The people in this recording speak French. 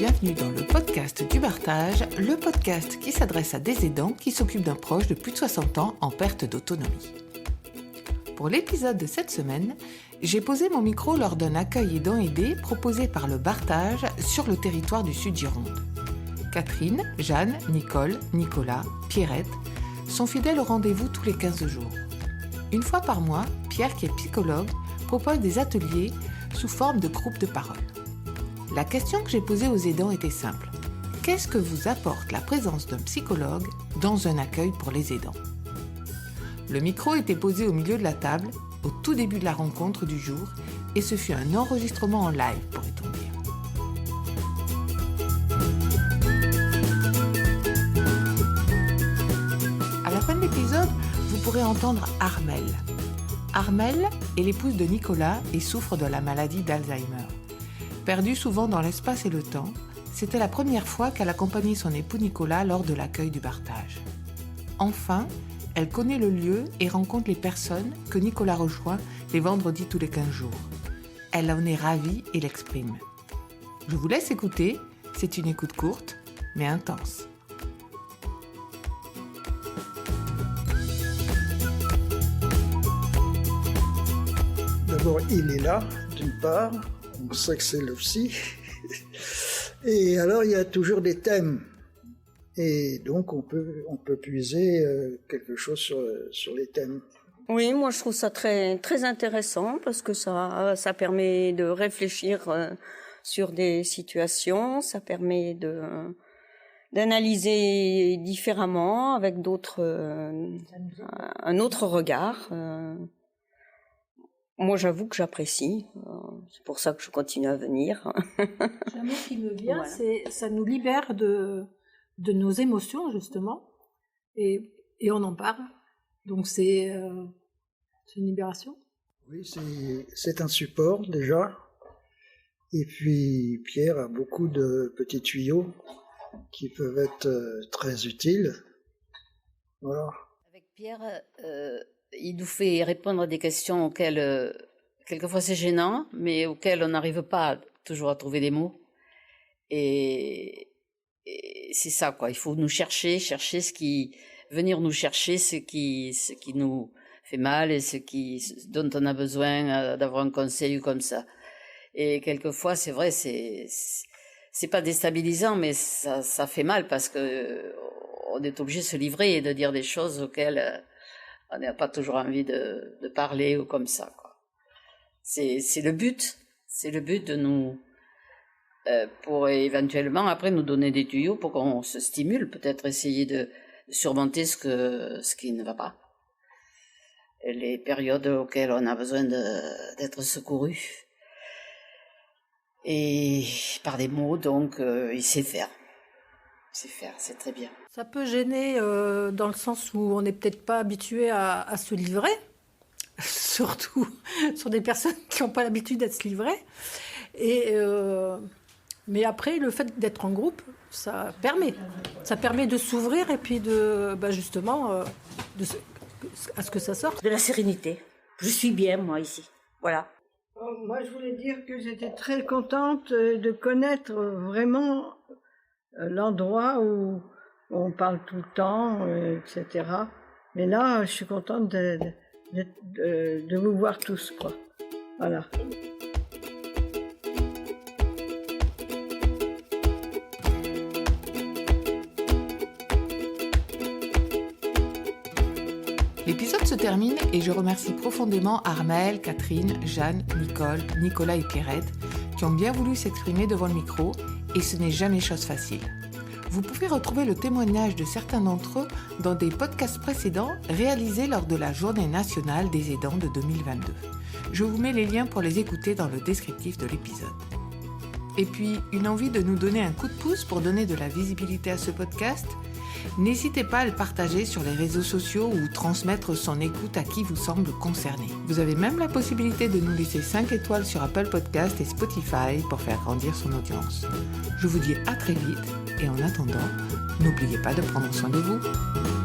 bienvenue dans le podcast du Bartage, le podcast qui s'adresse à des aidants qui s'occupent d'un proche de plus de 60 ans en perte d'autonomie. Pour l'épisode de cette semaine, j'ai posé mon micro lors d'un accueil aidant-aidé proposé par le Bartage sur le territoire du Sud-Gironde. Catherine, Jeanne, Nicole, Nicolas, Pierrette sont fidèles au rendez-vous tous les 15 jours. Une fois par mois, Pierre, qui est psychologue, propose des ateliers sous forme de groupes de parole. La question que j'ai posée aux aidants était simple. Qu'est-ce que vous apporte la présence d'un psychologue dans un accueil pour les aidants ? Le micro était posé au milieu de la table, au tout début de la rencontre du jour, et ce fut un enregistrement en live, pourrait-on dire. À la fin de l'épisode, vous pourrez entendre Armelle. Armelle est l'épouse de Nicolas et souffre de la maladie d'Alzheimer. Perdue souvent dans l'espace et le temps, c'était la première fois qu'elle accompagnait son époux Nicolas lors de l'accueil du Bartage. Enfin, elle connaît le lieu et rencontre les personnes que Nicolas rejoint les vendredis tous les 15 jours. Elle en est ravie et l'exprime. Je vous laisse écouter, c'est une écoute courte, mais intense. D'abord, il est là, d'une part, on sait que c'est le psy, et alors il y a toujours des thèmes, et donc on peut puiser quelque chose sur les thèmes. Oui, moi je trouve ça très, très intéressant, parce que ça permet de réfléchir sur des situations, ça permet d'analyser différemment, avec un autre regard. Moi, j'avoue que j'apprécie. C'est pour ça que je continue à venir. Un mot qui me vient, Voilà. c'est ça nous libère de nos émotions, justement, et on en parle. Donc, c'est une libération. Oui, c'est un support, déjà, et puis Pierre a beaucoup de petits tuyaux qui peuvent être très utiles. Voilà. Avec Pierre, il nous fait répondre à des questions auxquelles, quelquefois c'est gênant, mais auxquelles on n'arrive pas toujours à trouver des mots. Et c'est ça, quoi. Il faut nous chercher venir nous chercher ce qui nous fait mal et dont on a besoin d'avoir un conseil comme ça. Et quelquefois, c'est vrai, c'est pas déstabilisant, mais ça fait mal parce que on est obligé de se livrer et de dire des choses auxquelles on n'a pas toujours envie de parler ou comme ça, quoi. C'est le but de nous, pour éventuellement après nous donner des tuyaux pour qu'on se stimule, peut-être essayer de surmonter ce qui ne va pas. Et les périodes auxquelles on a besoin d'être secouru. Et par des mots, donc, il sait faire. C'est très bien. Ça peut gêner dans le sens où on n'est peut-être pas habitué à se livrer, surtout sur des personnes qui n'ont pas l'habitude d'être se livrer. Mais après, le fait d'être en groupe, ça permet de s'ouvrir et puis à ce que ça sorte. De la sérénité. Je suis bien, moi, ici. Voilà. Moi, je voulais dire que j'étais très contente de connaître vraiment l'endroit où on parle tout le temps, etc. Mais là, je suis contente de vous voir tous, quoi. Voilà. L'épisode se termine et je remercie profondément Armelle, Catherine, Jeanne, Nicole, Nicolas et Pierrette qui ont bien voulu s'exprimer devant le micro et ce n'est jamais chose facile. Vous pouvez retrouver le témoignage de certains d'entre eux dans des podcasts précédents réalisés lors de la Journée nationale des aidants de 2022. Je vous mets les liens pour les écouter dans le descriptif de l'épisode. Et puis, une envie de nous donner un coup de pouce pour donner de la visibilité à ce podcast ? N'hésitez pas à le partager sur les réseaux sociaux ou transmettre son écoute à qui vous semble concerné. Vous avez même la possibilité de nous laisser 5 étoiles sur Apple Podcast et Spotify pour faire grandir son audience. Je vous dis à très vite et en attendant, n'oubliez pas de prendre soin de vous.